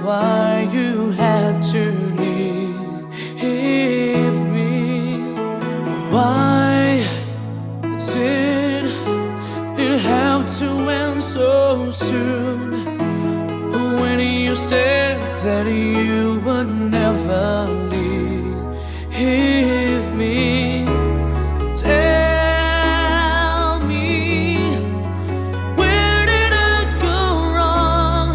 why you had to leave me. Why did it have to end so soon? When you said that you would never leave me. Tell me, where did I go wrong?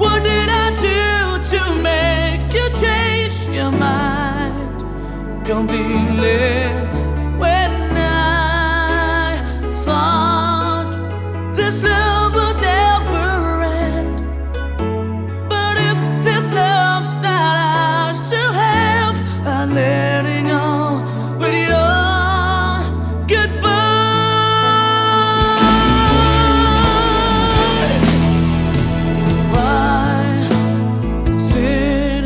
What did I do to make you change your mind completely? When I thought this love would never end, but if this love's not ours to have, I'm letting go with your goodbye. Why did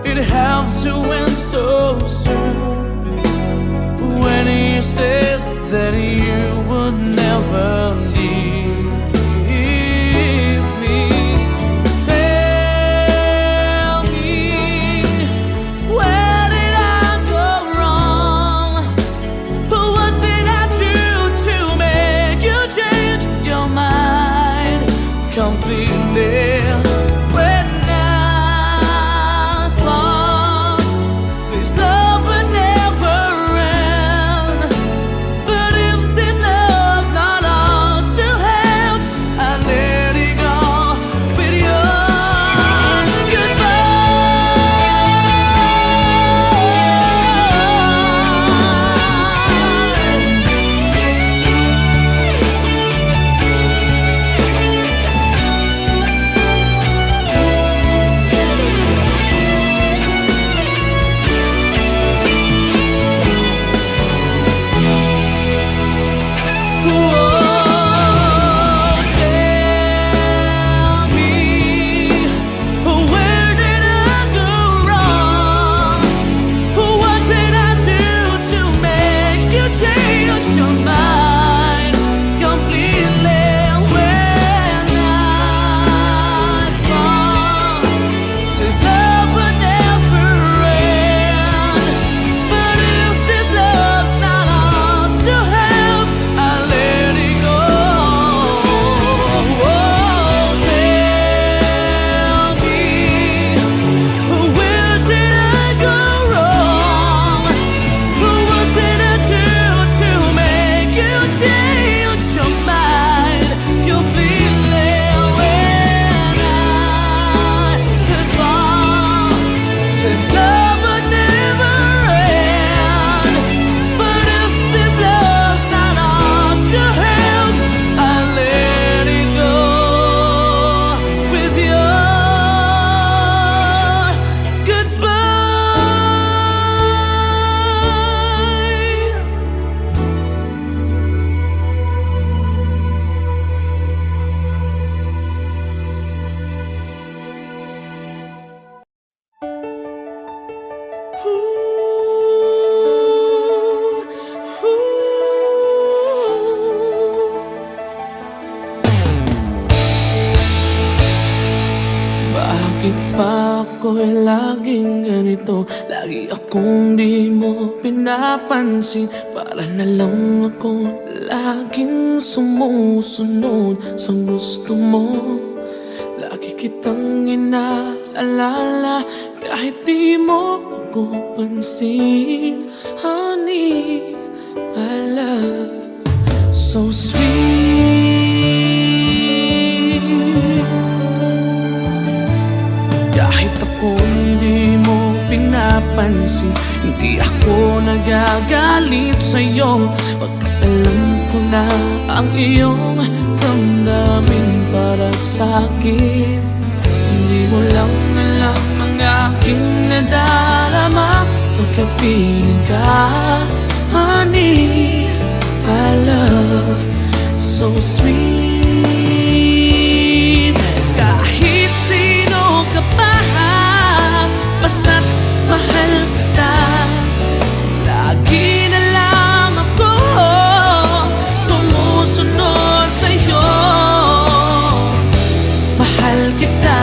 it have to end so soon? When you said that you would never leave me. Tell me, where did I go wrong? What did I do to make you change your mind completely? When I thought this love would never end, but if this love's not ours to have, I let it go with your bakit pa ako'y laging ganito? Lagi akong di mo pinapansin. Para na lang ako laging sumusunod sa gusto mo. Lagi kitang inaalala kahit di mo ako pansin. Honey, my love, so sweet. Kahit ako hindi mo pinapansin, hindi ako nagagalit sa'yo. Pagkat alam ko na ang iyong damdamin para sa'kin. Hindi mo lang alam ang aking nadarama pagkat piling ka. Honey, my love, so sweet. Kahit sino ka pa, basta't mahal kita. Lagi na lang ako sumusunod sa'yo. Mahal kita.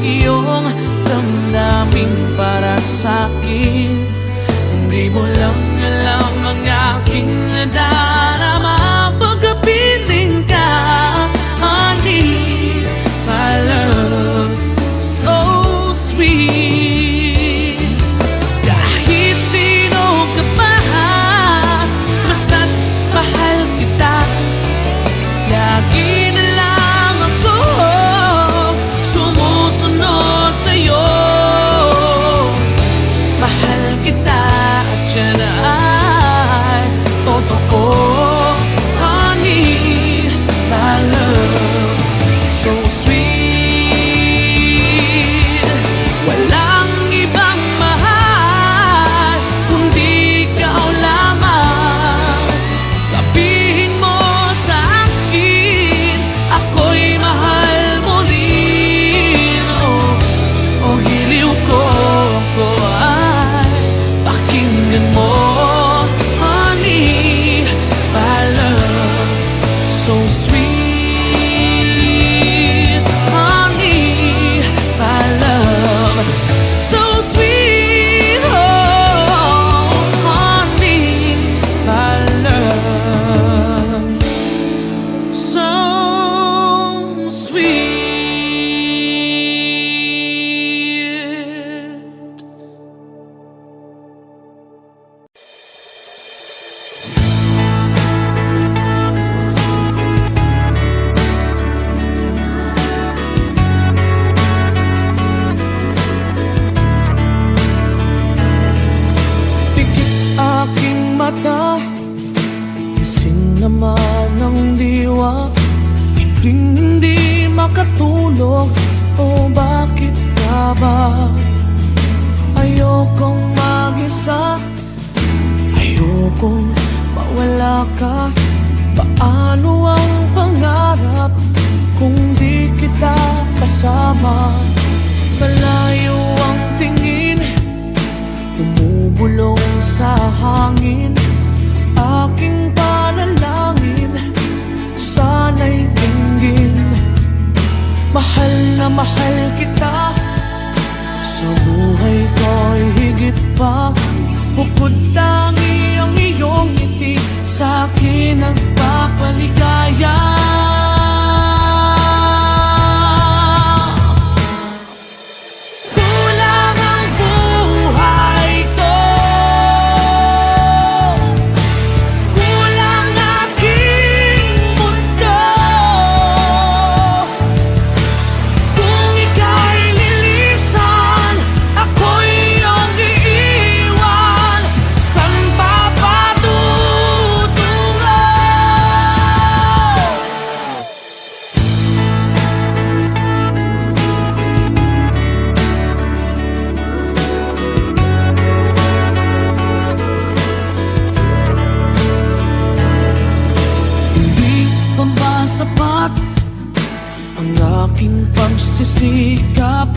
iyong damdamin para sa'kin. Hindi mo lang alam ang aking nadarama pagkapiling ka, honey, my love, so sweet. Kahit sino ka pa, basta't mahal kita. Lagi na lang ako sumusunod sa'yo. Mahal kita at yan ay totoo, honey, my love, so sweet. Walang ibang mahal kundi ikaw lamang. Sabihin mo sa akin, ako'y mahal mo rin. Oh, hiliw ko ay pakinggan mo, honey, my love, so sweet, honey, my love, so sweet, oh, honey, my love, so sweet. Pikit aking mata, gising naman ng diwa. Hindi makatulog, o bakit ka ba? Ayokong mag-isa, ayokong mawala ka. Paano ang pangarap kung di kita kasama? Malayo ang tingin, bumubulong sa hangin. Aking panalangin, sana'y dinggin. Mahal na mahal kita, sa buhay ko'y higit pa. Bukod tangi ang iyong ngiti, sa'kin nagpapaligaya. Kulang ang buhay ko, kulang aking mundo. Kung ika'y lilisan, ako'y iyong iiwan. San pa patutungo? Hindi pa ba sapat ang aking pagsisikap?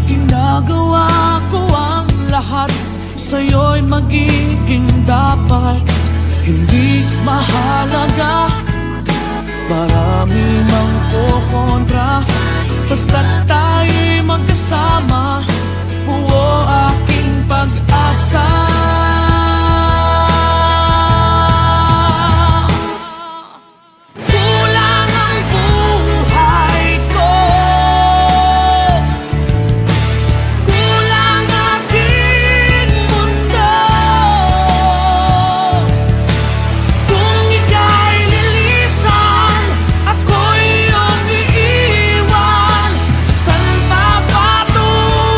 Ginagawa ko ang lahat, sa'yo'y magiging dapat. Hindi mahalaga, marami mang kukontra. Basta't tayo'y magkasama, buo aking pag-asa. Kulang ang buhay ko, kulang aking mundo. Kung ika'y lilisan, ako'y iyong iiwan. San pa patutungo?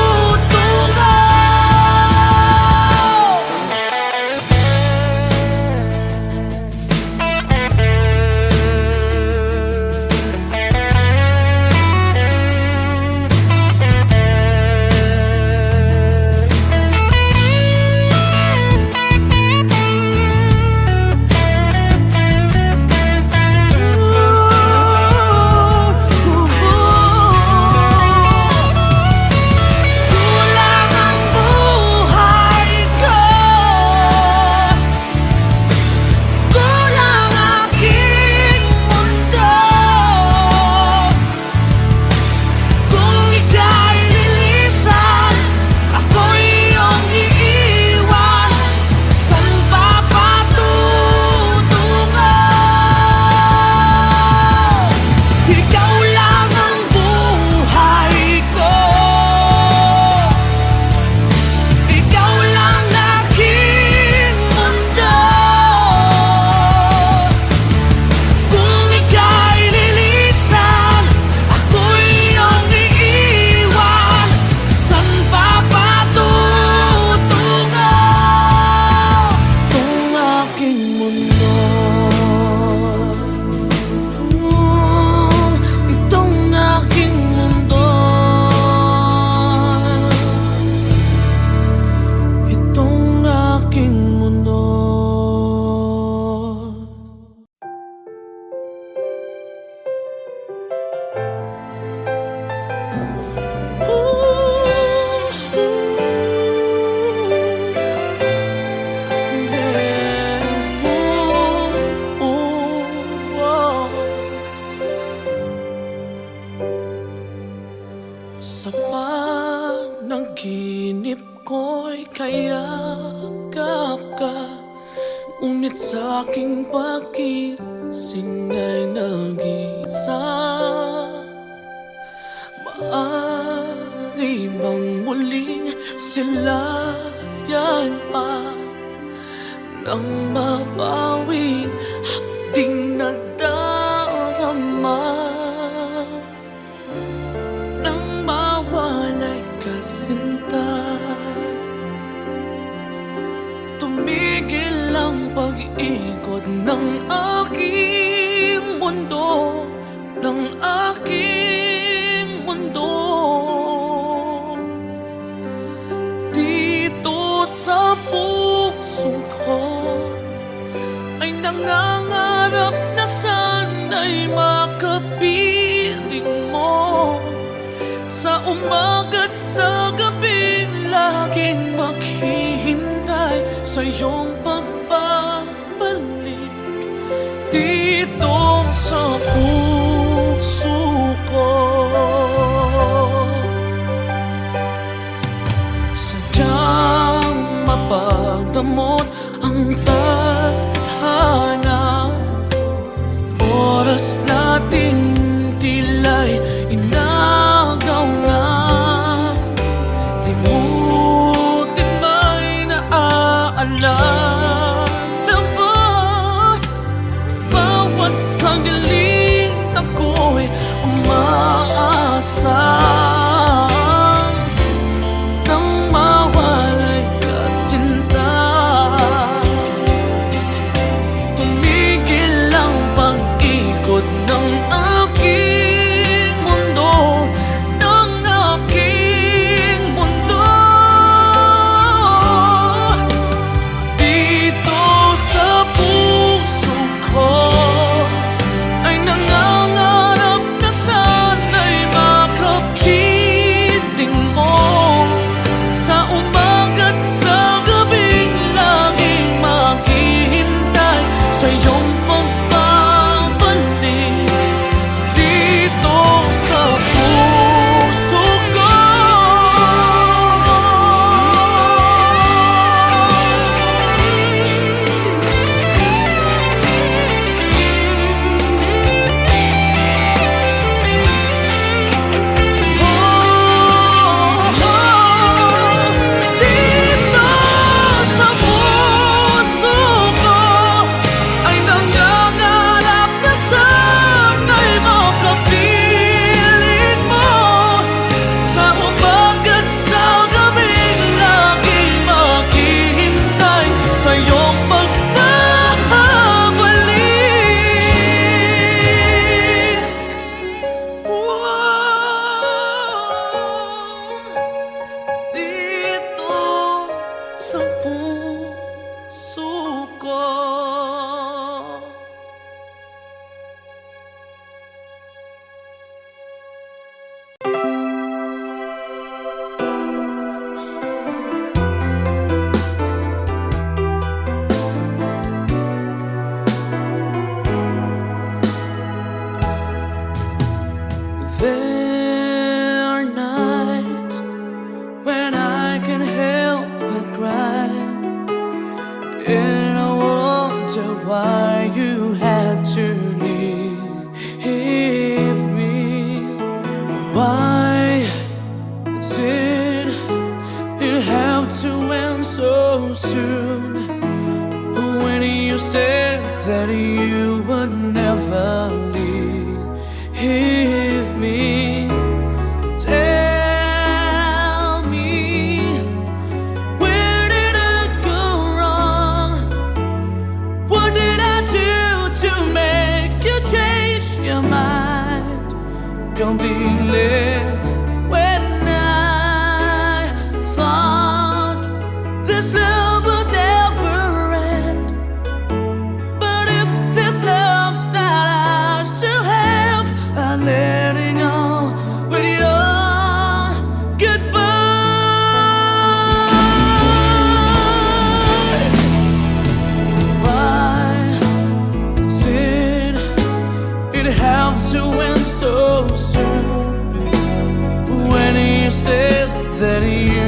panaginip ko'y kayakap ka, ngunit sa'king pagising ay nag-iisa. Maaari bang muling silayan pa nang mabawi hapding nadarama, nang mawalay ka sinta? Tumigil ang pag-ikot ng aking mundo, ng aking mundo. Dito sa puso ko ay nangangarap na sana'y makapiling mo. Sa umaga't sa gabi laging maghihintay sa iyong pagbabalik dito sa puso ko. Sadyang mapagdamot ang tadhana, oras nating tila'y inagaw na. Limutin ba'y naaalala ba? Bawat sandali ako'y umaasa nang mawalay ka sinta. Tumigil ang pag-ikot ng aking mundo, ng aking mundo. Dito sa puso ko ay nangangarap na sana'y makapiling mo. Sa umaga't sa gabing laging maghihintay sa iyong pagbabalik dito sa puso ko. Dito sa puso ko ay nangangarap na sana'y makapiling mo. Sa umaga't sa gabing laging maghihintay sa iyong pagbabalik. Dito sa puso ko. There are nights when I can help but cry, and I wonder why you had to leave me. Why did it have to end so soon, when you said that you would never leave me? Tell me, where did I go wrong? What did I do to make you change your mind completely? When I thought this love would never end, but if this love's not ours,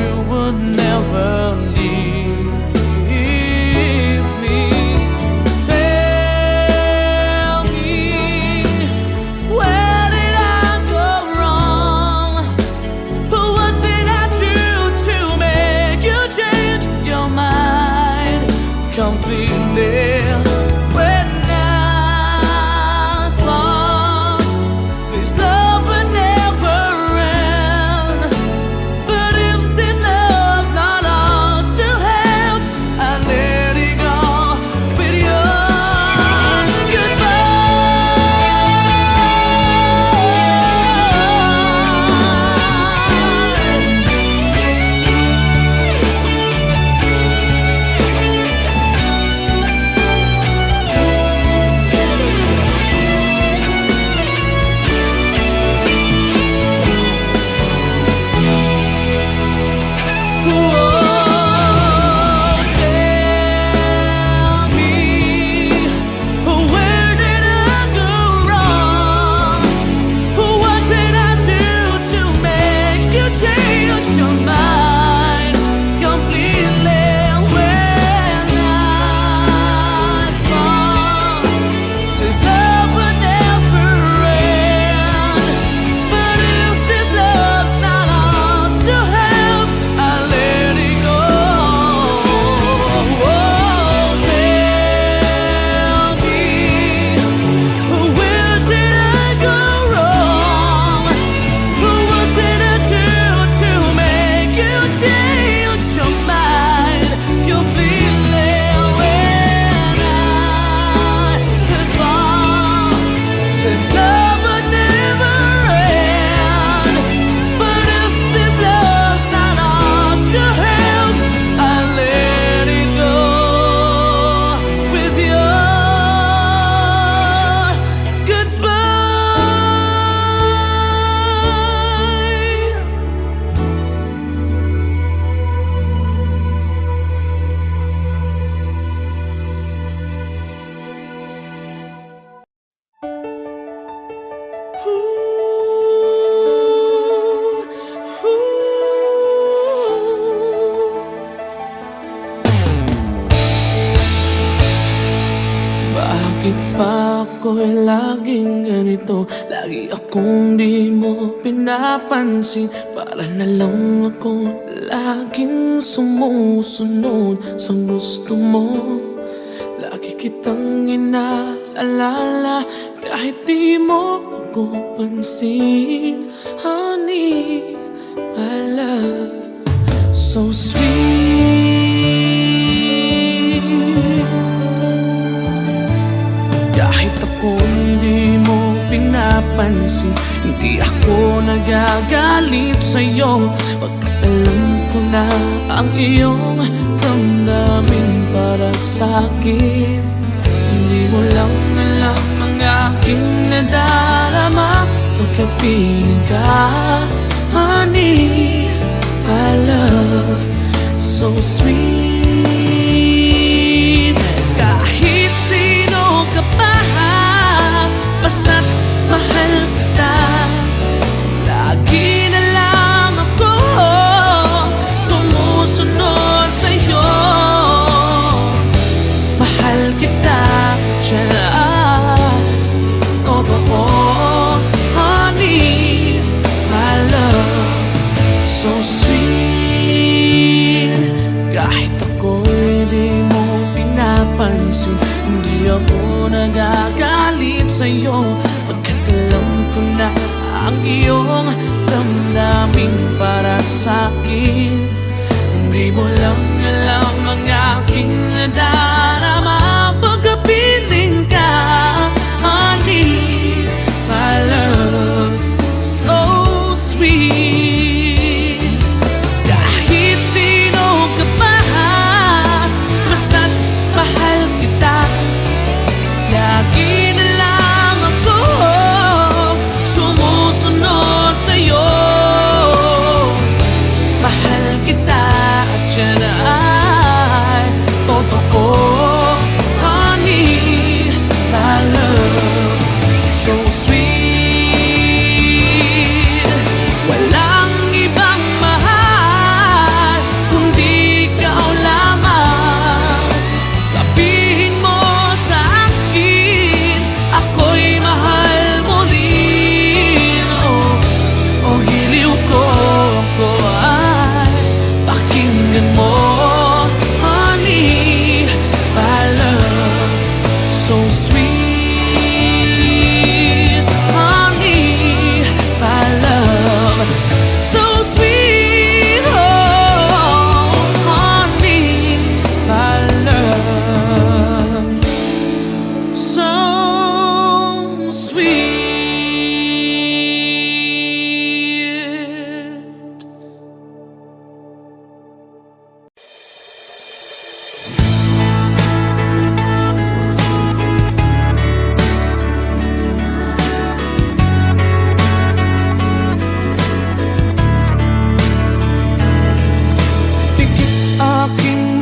you would never leave me. Tell me, where did I go wrong? What did I do to make you change your mind completely? When I thought this love would never end, but if this love's not ours to have, I let it go with your goodbye. Bakit ba ako'y laging ganito? Lagi akong di mo pinapansin. Para na lang ako laging sumusunod sa gusto mo. Lagi kitang inaalala kahit di mo ako pansin. Honey, my love, so sweet. Kahit ako hindi mo pinapansin, hindi ako nagagalit sa'yo. Pagkat alam ko na ang iyong damdamin para sa'kin. Hindi mo lang alam ang aking nadarama pagkat piling ka. Honey, my love, so sweet. Kahit sino ka pa, basta't mahal kita. Lagi na lang ako sumusunod sa'yo. Mahal kita, tiyan. Totoo, honey, my love, so sweet. Kahit ako'y di mo pinapansin, hindi ako nagagalit sa'yo. Pagkat alam ko na ang iyong damdamin para sa'kin. Hindi mo lang alam ang aking nadarama pagkapiling ka. Honey, my love, so sweet. Kahit sino ka pa, basta't mahal kita. Lagi na lang ako sumusunod sa'yo. Mahal kita at siya na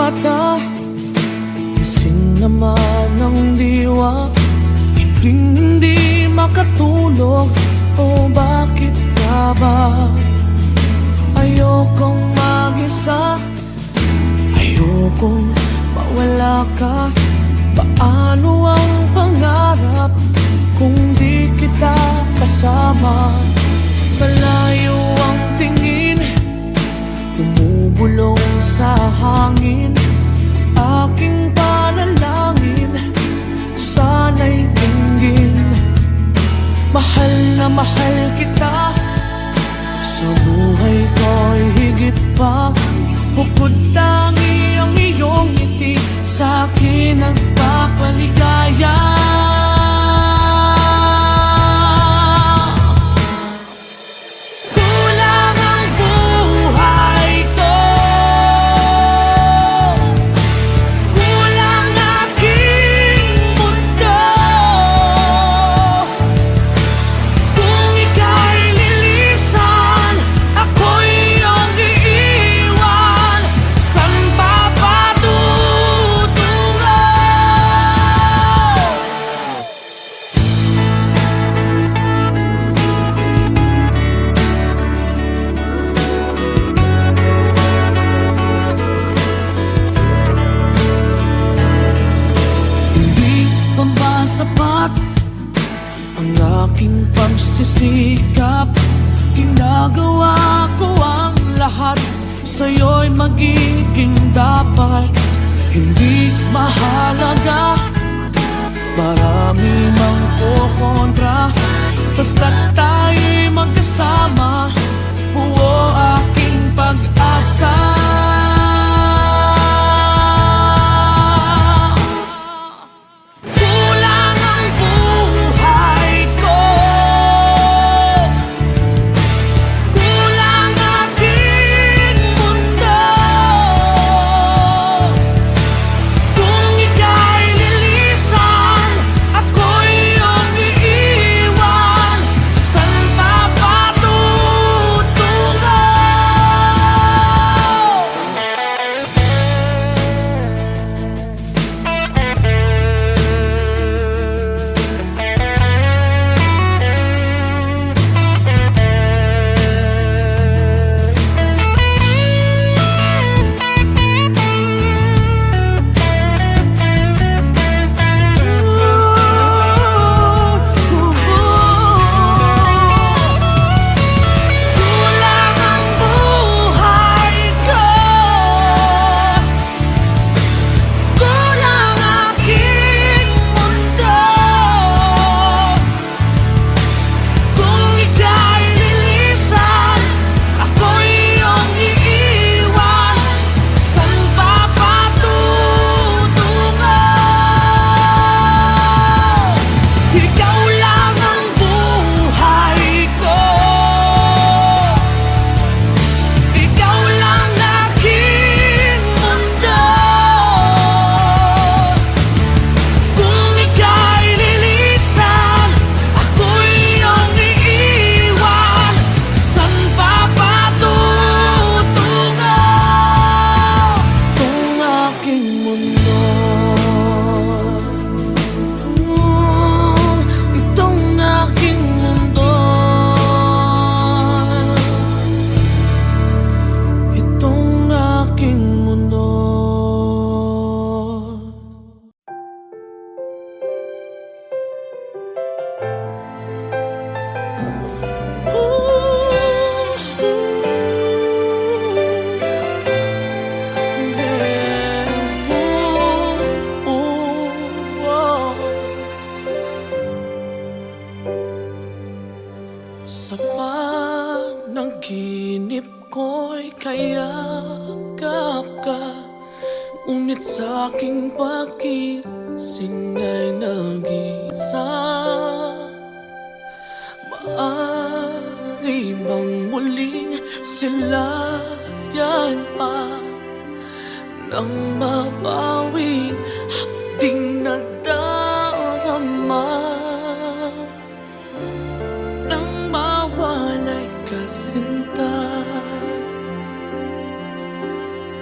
mata, gising naman ng diwa, hindi makatulog. O bakit ka ba? Ayokong mag-isa, ayokong mawala ka. Paano ang pangarap kung di kita kasama? Malayo ang tingin, bumubulong sa hangin. Aking panalangin, sana'y tinggin. Mahal na mahal kita, sa buhay ko'y higit pa. Bukod tangi ang iyong ngiti, sa akin nagpapaligaya. Kulang ang buhay ko, kulang aking mundo. Kung ika'y lilisan, ako'y iyong iiwan. San pa patutungo? Hindi pa ba sapat ang aking pagsisikap? Ginagawa ko ang lahat, sa'yo'y magiging dapat. Hindi mahalaga, marami mang kukontra, basta't tayo'y magkasama, buo aking pag-asa. Kulang ang buhay ko, kulang aking mundo. Kung ika'y lilisan, ako'y iyong iiwan. San pa patutungo? Kulang ang buhay ko, kulang aking mundo. Kung ika'y lilisan, ako'y iyong iiwan. San pa patutungo? Ikaw lang ang buhay ko, ikaw lang aking mundo. Kung ika'y lilisan, ako'y iyong iiwan. San pa patutungo? Itong aking mundo, itong aking mundo, itong aking mundo. Sa panaginip ko'y kayakap ka, ngunit sa aking pagkising ay nag-isa. Maaari bang muling silayan pa nang mabawing hapding nadarama? Nang mawalay ka sinta,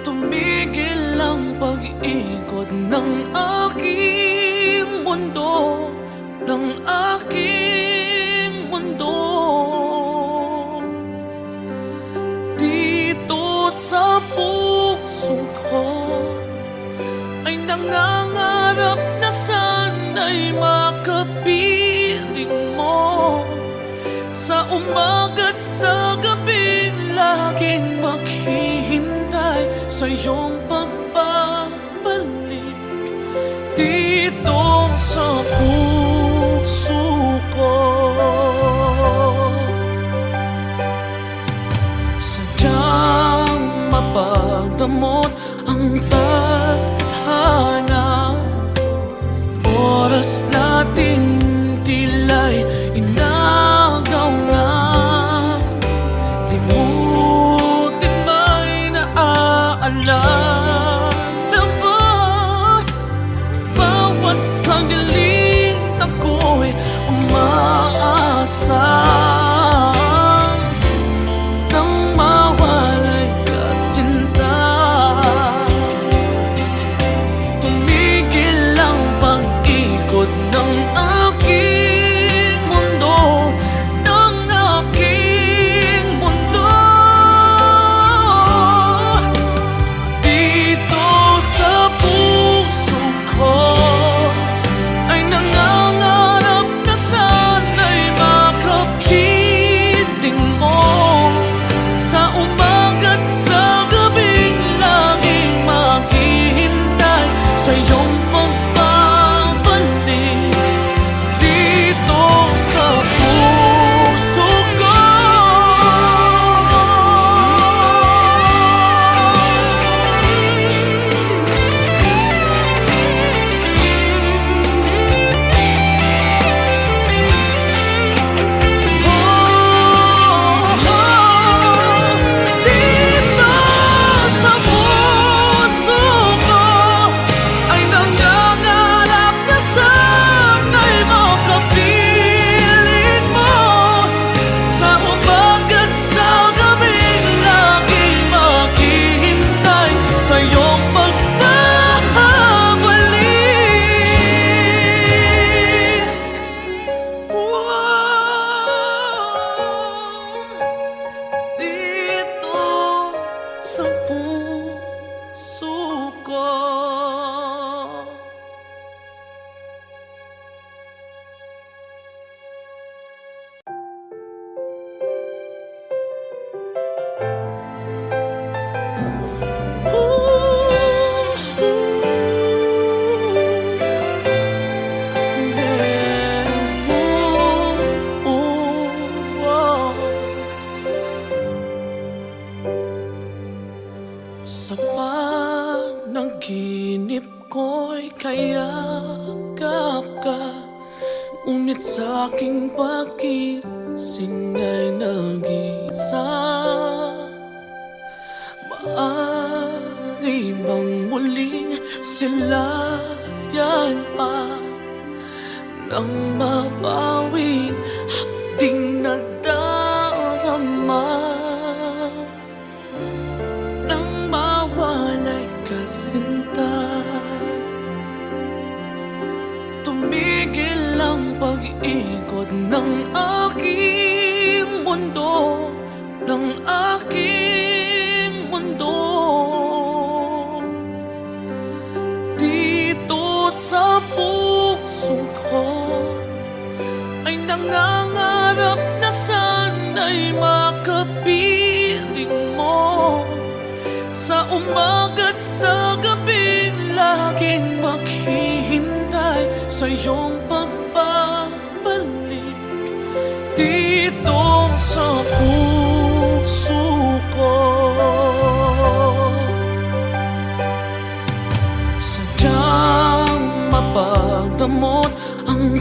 tumigil ang ang pag-ikot ng aking mundo, ng aking mundo. Dito sa puso ko ay nangangarap na sana'y makapiling mo. Sa umaga't sa gabi, laging maghihintay sa iyong pagbabalik. Dito sa puso ko, sadyang mapagdamot ang tadhana. Oras natin tila'y inagaw na. Limutin ba'y naaalala ba? Bawat sandaling ako'y umaasa nang mawalay ka, sinta. Tumigil ang pag-ikot ng aking mundo, ng aking mundo. Dito sa puso ko ay nangangarap na sana'y makapiling mo. Sa umaga't sa gabing laging maghihintay sa iyong pagbabalik. Dito sa puso ko, dito sa puso ko ay nangangarap na sana'y makapiling mo. Sa umaga't sa gabing laging maghihintay sa iyong pagbabalik. Dito sa puso ko. Sa panaginip ko'y kayakap ka, ngunit sa aking pagising ay nag-isa. Maaari bang muling silayan pa nang mabawing hapding nadarama? Nang mawalay ka, sinta. Tumigil ang pag-ikot ng aking mundo, ng aking mundo. Dito sa puso ko ay nangangarap na sana'y makapiling mo. Sa umaga't sa gabi, laging maghihintay sa iyong pagbabalik. Dito sa puso ko, sadyang mapagdamot ang